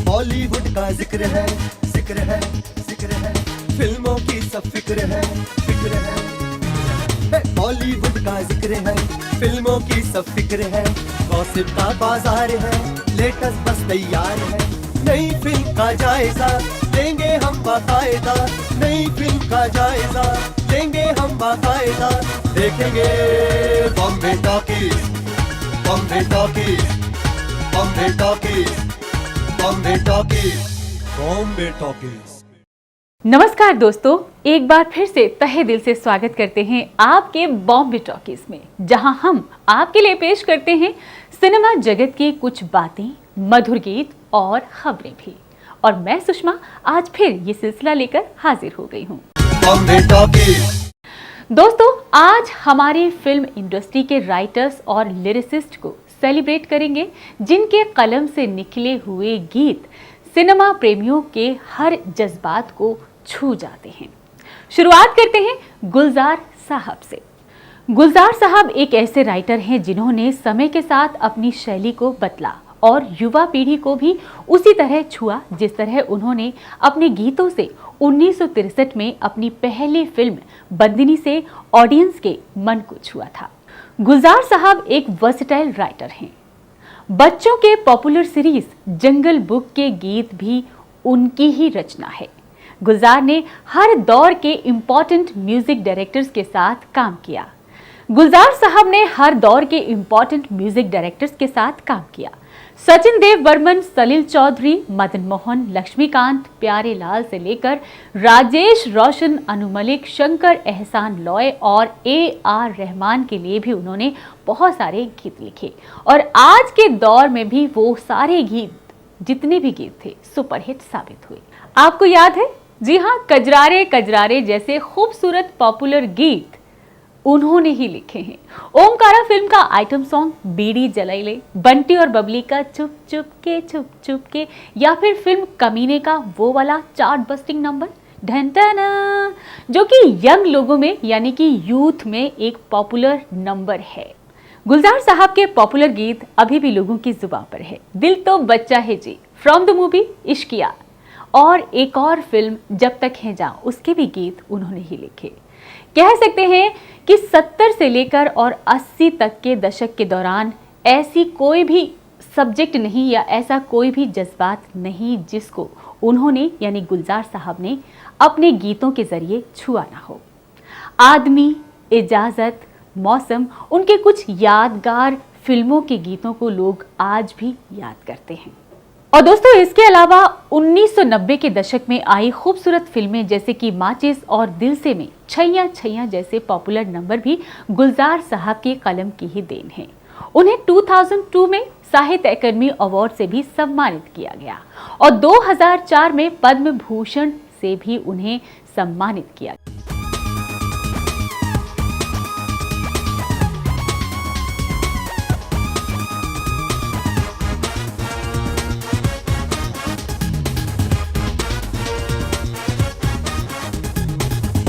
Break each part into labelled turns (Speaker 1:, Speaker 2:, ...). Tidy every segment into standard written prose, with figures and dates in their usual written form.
Speaker 1: बॉलीवुड का जिक्र है, जिक्र है, जिक्र है, फिल्मों की सब फिक्र है, फिक्र है। बॉलीवुड का जिक्र है, फिल्मों की सब फिक्र है, गॉसिप का बाजार है, लेटेस्ट बस तैयार है। नई फिल्म का जायजा लेंगे हम बाकायदा, नई फिल्म का जायजा लेंगे हम बाकायदा। देखेंगे बॉम्बे टॉकीज, बॉम्बे टॉकीज, बॉम्बे टॉकीज, बॉम्बे टॉकीज, बॉम्बे टॉकीज।
Speaker 2: नमस्कार दोस्तों, एक बार फिर से तहे दिल से स्वागत करते हैं आपके बॉम्बे टॉकीज में, जहां हम आपके लिए पेश करते हैं सिनेमा जगत की कुछ बातें, मधुर गीत और खबरें भी। और मैं सुषमा आज फिर ये सिलसिला लेकर हाजिर हो गई हूँ।
Speaker 1: बॉम्बे टॉकीज।
Speaker 2: दोस्तों, आज हमारी फिल्म इंडस्ट्री के राइटर्स और लिरिसिस्ट को सेलिब्रेट करेंगे, जिनके कलम से निकले हुए गीत सिनेमा प्रेमियों के हर जज्बात को छू जाते हैं। शुरुआत करते हैं गुलजार साहब से। गुलजार साहब एक ऐसे राइटर हैं जिन्होंने समय के साथ अपनी शैली को बदला और युवा पीढ़ी को भी उसी तरह छुआ जिस तरह उन्होंने अपने गीतों से 1963 में अपनी पहली फिल्म बंदिनी से ऑडियंस के मन को छुआ था। गुलजार साहब एक वर्सेटाइल राइटर हैं। बच्चों के पॉपुलर सीरीज जंगल बुक के गीत भी उनकी ही रचना है। गुलजार ने हर दौर के इम्पोर्टेंट म्यूजिक डायरेक्टर्स के साथ काम किया। गुलजार साहब ने हर दौर के इम्पोर्टेंट म्यूजिक डायरेक्टर्स के साथ काम किया। सचिन देव बर्मन, सलील चौधरी, मदन मोहन, लक्ष्मीकांत, प्यारे लाल से लेकर राजेश रोशन, अनु मलिक, शंकर एहसान लॉय और AR रहमान के लिए भी उन्होंने बहुत सारे गीत लिखे। और आज के दौर में भी वो सारे गीत, जितने भी गीत थे, सुपरहिट साबित हुए। आपको याद है? जी हाँ, कजरारे कजरारे जैसे खूबसूरत पॉपुलर गीत उन्होंने ही लिखे हैं। ओमकारा फिल्म का आइटम सॉन्ग बीड़ी जलाइले, बंटी और बबली का चुप चुप के, या फिर फिल्म कमीने का वो वाला चार्ट बस्टिंग नंबर ढन टना, जो कि यंग लोगों में यानी कि यूथ में एक पॉपुलर नंबर है। गुलजार साहब के पॉपुलर गीत अभी भी लोगों की जुबान पर है। दिल तो बच्चा है जी, फ्रॉम द मूवी इश्किया, और एक और फिल्म जब तक है जहां, उसके भी गीत उन्होंने ही लिखे। कह सकते हैं कि 70 से लेकर और 80 तक के दशक के दौरान ऐसी कोई भी सब्जेक्ट नहीं या ऐसा कोई भी जज्बात नहीं जिसको उन्होंने यानी गुलजार साहब ने अपने गीतों के जरिए छुआ ना हो। आदमी, इजाजत, मौसम, उनके कुछ यादगार फिल्मों के गीतों को लोग आज भी याद करते हैं। और दोस्तों, इसके अलावा 1990 के दशक में आई खूबसूरत फिल्में जैसे कि माचिस और दिल से में छैया छैया जैसे पॉपुलर नंबर भी गुलजार साहब के कलम की ही देन है। उन्हें 2002 में साहित्य अकादमी अवार्ड से भी सम्मानित किया गया और 2004 में पद्म भूषण से भी उन्हें सम्मानित किया गया।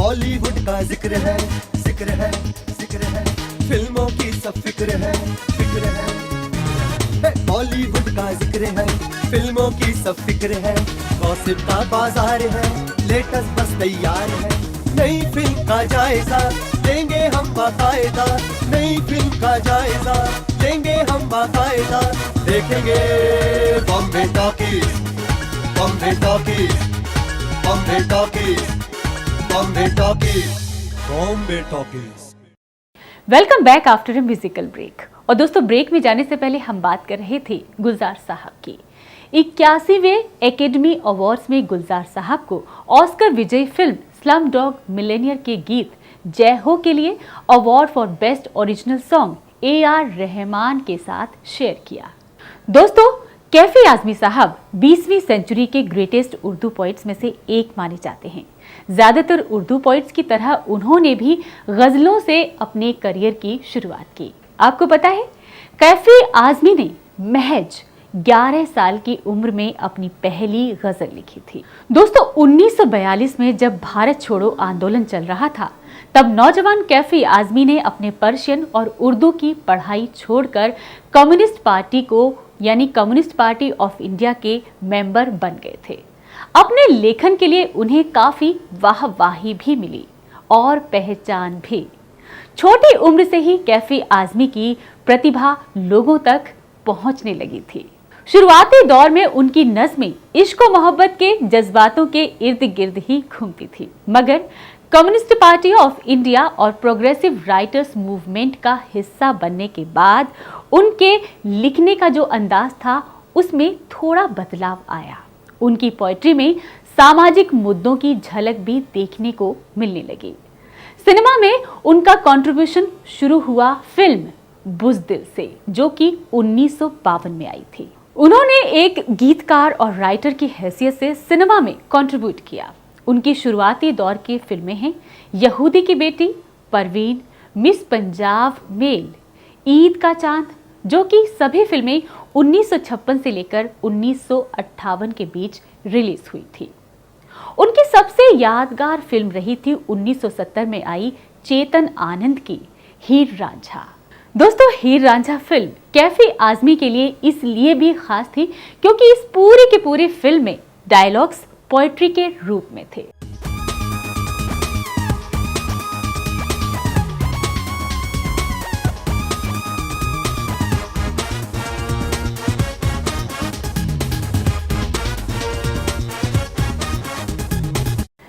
Speaker 1: बॉलीवुड का जिक्र है, जिक्र है, जिक्र है, फिल्मों की सब फिक्र है, फिक्र है। बॉलीवुड का जिक्र है, फिल्मों की सब फिक्र है, गॉसिप का बाजार है, लेटेस्ट बस तैयार है। नई फिल्म का जायजा लेंगे हम बाकायदा, नई फिल्म का जायजा लेंगे हम बाकायदा। देखेंगे Bombay Talkies, Bombay Talkies, Bombay Talkies, Bombay Talkies, Bombay Talkies.
Speaker 2: Welcome back after a musical break. और दोस्तों, ब्रेक में जाने से पहले हम बात कर रहे थे गुलजार साहब की। 81वें एकेडमी अवार्ड्स में गुलजार साहब को ऑस्कर विजयी फिल्म स्लम डॉग मिलेनियर के गीत जय हो के लिए award for best original song AR Rahman के साथ शेयर किया। दोस्तों, कैफी आजमी साहब 20वीं सेंचुरी के ग्रेटेस्ट उर्दू पोइट्स में से एक माने जाते हैं। ज्यादातर उर्दू पोइट्स की तरह उन्होंने भी गजलों से अपने करियर की शुरुआत की। आपको पता है, कैफी आजमी ने महज 11 साल की उम्र में अपनी पहली गजल लिखी थी। दोस्तों, 1942 में जब भारत छोड़ो आंदोलन चल रहा था, तब नौजवान कैफी आजमी ने अपने पर्शियन और उर्दू की पढ़ाई छोड़कर कम्युनिस्ट पार्टी को यानी कम्युनिस्ट पार्टी ऑफ इंडिया के मेंबर बन गए थे। अपने लेखन के लिए उन्हें काफी वाहवाही भी मिली और पहचान भी। छोटी उम्र से ही कैफी आजमी की प्रतिभा लोगों तक पहुंचने लगी थी। शुरुआती दौर में उनकी नज़्में इश्क और मोहब्बत के जज्बातों के इर्द गिर्द ही घूमती थी, मगर कम्युनिस्ट पार्टी ऑफ इंडिया और प्रोग्रेसिव राइटर्स मूवमेंट का हिस्सा बनने के बाद उनके लिखने का जो अंदाज था उसमें थोड़ा बदलाव आया। उनकी पोएट्री में सामाजिक मुद्दों की झलक भी देखने को मिलने लगी। सिनेमा में उनका कंट्रीब्यूशन शुरू हुआ फिल्म बुज़दिल से, जो कि 1952 में आई थी। उन्होंने एक गीतकार और राइटर की हैसियत से सिनेमा में कंट्रीब्यूट किया। उनकी शुरुआती दौर की फिल्में हैं यहूदी की बेटी, परवीन, मिस पंजाब मेल, ईद का चांद, जो कि सभी फिल्में 1956 से लेकर 1958 के बीच रिलीज हुई थी। उनकी सबसे यादगार फिल्म रही थी 1970 में आई चेतन आनंद की हीर रांझा। दोस्तों, हीर रांझा फिल्म कैफी आजमी के लिए इसलिए भी खास थी क्योंकि इस पूरी की पूरी फिल्म में डायलॉग्स पोएट्री के रूप में थे।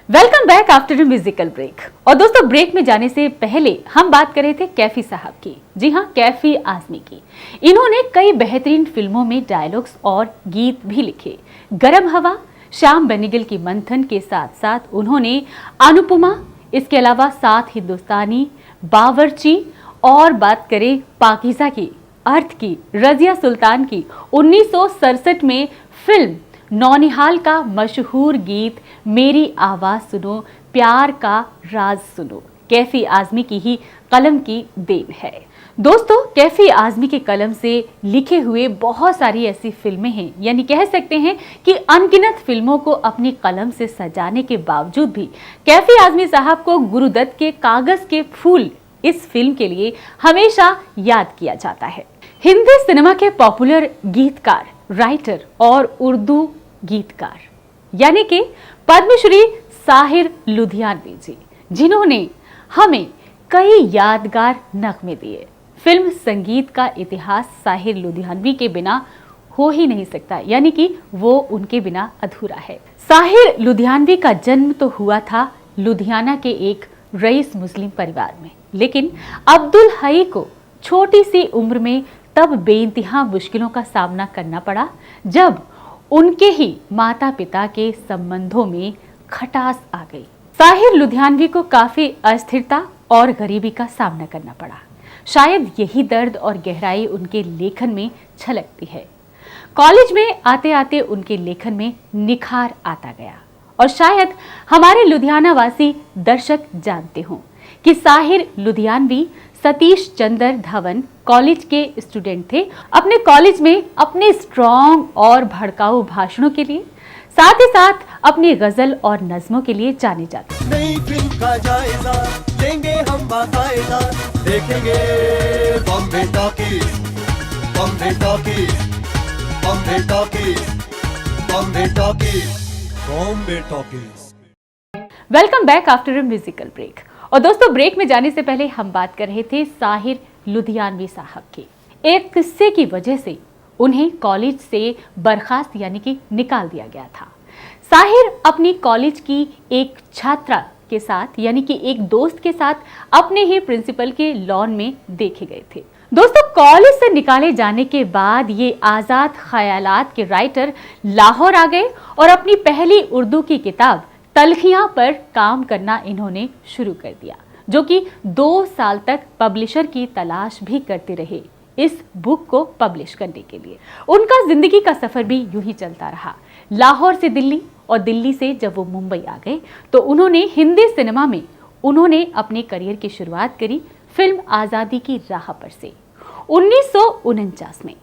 Speaker 2: Welcome back after a musical break. और दोस्तों, ब्रेक में जाने से पहले हम बात कर रहे थे कैफी साहब की। जी हाँ, कैफी आजमी की। इन्होंने कई बेहतरीन फिल्मों में डायलॉग्स और गीत भी लिखे। गरम हवा, श्याम बेनेगल की मंथन के साथ साथ उन्होंने अनुपमा, इसके अलावा 7 हिंदुस्तानी, बावर्ची, और बात करें पाकीज़ा की, अर्थ की, रजिया सुल्तान की 1967 में फिल्म नौनिहाल का मशहूर गीत मेरी आवाज सुनो, प्यार का राज सुनो, कैफी आजमी की ही कलम की देन है। दोस्तों, कैफी आजमी के कलम से लिखे हुए बहुत सारी ऐसी फिल्में हैं, यानी कह सकते हैं कि अनगिनत फिल्मों को अपनी कलम से सजाने के बावजूद भी कैफी आजमी साहब को गुरुदत्त के कागज के फूल इस फिल्म के लिए हमेशा याद किया जाता है। हिंदी सिनेमा के पॉपुलर गीतकार, राइटर और उर्दू गीतकार यानी कि पद्मश्री साहिर लुधियानवी जी, जिन्होंने हमें कई यादगार नगमे दिए। फिल्म संगीत का इतिहास साहिर लुधियानवी के बिना हो ही नहीं सकता, यानी कि वो उनके बिना अधूरा है। साहिर लुधियानवी का जन्म तो हुआ था लुधियाना के एक रईस मुस्लिम परिवार में, लेकिन अब्दुल हई को छोटी सी उम्र में तब बेइंतहा मुश्किलों का सामना करना पड़ा जब उनके ही माता पिता के संबंधों में खटास आ गई। साहिर लुधियानवी को काफी अस्थिरता और गरीबी का सामना करना पड़ा। शायद यही दर्द और गहराई उनके लेखन में छलकती है। कॉलेज में आते आते उनके लेखन में निखार आता गया और शायद हमारे लुधियाना वासी दर्शक जानते हों कि साहिर लुधियानवी सतीश चंद्र धवन कॉलेज के स्टूडेंट थे। अपने कॉलेज में अपने स्ट्रॉन्ग और भड़काऊ भाषणों के लिए, साथ ही साथ अपनी गजल और नज़मों के लिए जाने जाते।
Speaker 1: नई फिल्म का जायजा लेंगे हम बाकायदा, देखेंगे Bombay Talkies, Bombay Talkies, Bombay Talkies, Bombay Talkies, Bombay Talkies.
Speaker 2: Welcome back after a musical break. और दोस्तों, ब्रेक में जाने से पहले हम बात कर रहे थे साहिर लुधियानवी साहब की। एक किस्से की वजह से उन्हें कॉलेज से बर्खास्त यानी कि निकाल दिया गया था। साहिर अपनी कॉलेज की एक छात्रा के साथ यानी कि एक दोस्त के साथ अपने ही प्रिंसिपल के लॉन में देखे गए थे। दोस्तों, कॉलेज से निकाले जाने के बाद ये आजाद ख्यालात के राइटर लाहौर आ गए और अपनी पहली उर्दू की किताब तलखियां पर काम करना इन्होंने शुरू कर दिया, जो कि 2 साल तक पब्लिशर की तलाश भी करते रहे इस बुक को पब्लिश करने के लिए। उनका जिंदगी का सफर भी यूं ही चलता रहा। लाहौर से दिल्ली और दिल्ली से जब वो मुंबई आ गए तो उन्होंने हिंदी सिनेमा में उन्होंने अपने करियर की शुरुआत करी फिल्म आज़ादी की राह पर से 1949 में।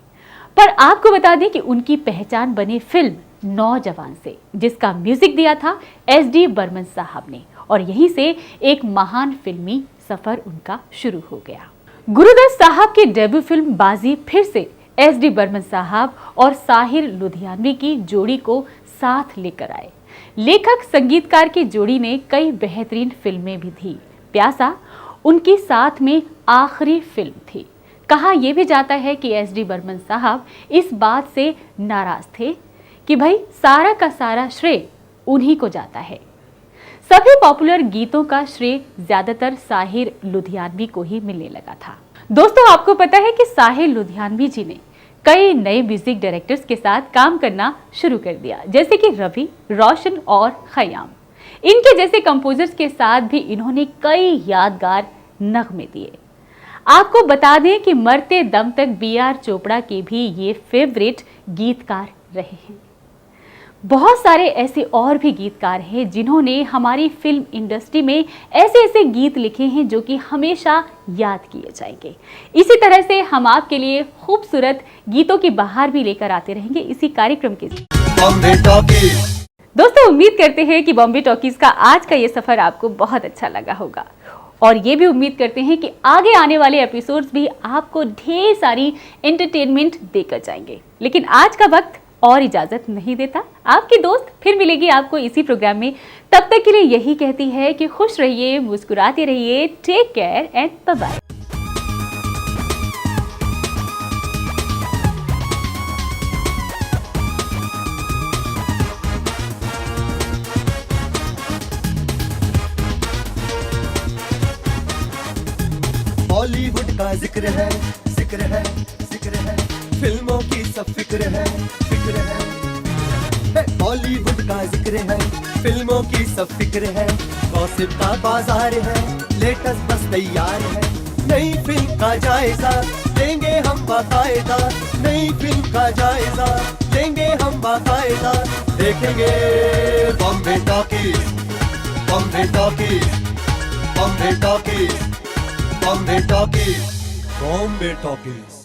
Speaker 2: पर आपको बता दें कि उनकी पहचान बनी फिल्म नौजवान से, जिसका म्यूजिक दिया था SD बर्मन साहब ने, और यहीं से एक महान फिल्मी सफर उनका शुरू हो गया। गुरुदत्त साहब की डेब्यू फिल्म बाजी फिर से SD बर्मन साहब और साहिर लुधियानवी की जोड़ी को साथ लेकर आए। लेखक संगीतकार की जोड़ी ने कई बेहतरीन फिल्में भी दी। प्यासा उनकी साथ में आखिरी फिल्म थी। कहा यह भी जाता है कि SD बर्मन साहब इस बात से नाराज थे कि भाई सारा का सारा श्रेय उन्हीं को जाता है। सभी पॉपुलर गीतों का श्रेय ज्यादातर साहिर लुधियानवी को ही मिलने लगा था। दोस्तों, आपको पता है कि साहिर लुधियानवी जी ने कई नए म्यूजिक डायरेक्टर्स के साथ काम करना शुरू कर दिया, जैसे कि रवि, रोशन और खयाम। इनके जैसे कंपोजर्स के साथ भी इन्होंने कई यादगार नगमे दिए। आपको बता दें कि मरते दम तक BR चोपड़ा के भी ये फेवरेट गीतकार रहे हैं। बहुत सारे ऐसे और भी गीतकार हैं जिन्होंने हमारी फिल्म इंडस्ट्री में ऐसे ऐसे गीत लिखे हैं जो कि हमेशा याद किए जाएंगे। इसी तरह से हम आपके लिए खूबसूरत गीतों की बहार भी लेकर आते रहेंगे इसी कार्यक्रम के
Speaker 1: बॉम्बे टॉकीज।
Speaker 2: दोस्तों, उम्मीद करते हैं कि बॉम्बे टॉकीज का आज का ये सफर आपको बहुत अच्छा लगा होगा और ये भी उम्मीद करते हैं कि आगे आने वाले एपिसोड्स भी आपको ढेर सारी एंटरटेनमेंट देकर जाएंगे। लेकिन आज का वक्त और इजाजत नहीं देता। आपकी दोस्त फिर मिलेगी आपको इसी प्रोग्राम में। तब तक के लिए यही कहती है कि खुश रहिए, मुस्कुराते रहिए। Take care and bye bye.
Speaker 1: Bollywood का जिक्र है, जिक्र है, जिक्र है, फिल्मों की सब फिक्र है, फिक्र है। बॉलीवुड का जिक्र है, फिल्मों की सब फिक्र है, गॉसिप का बाजार है, लेटेस्ट बस तैयार है। नई फिल्म का जायजा लेंगे हम बाकायदा, नई फिल्म का जायजा लेंगे हम बाकायदा। देखेंगे बॉम्बे टॉकीज, बॉम्बे टॉकीज, बॉम्बे टॉकीज, बॉम्बे टॉकीज, बॉम्बे टॉकीज।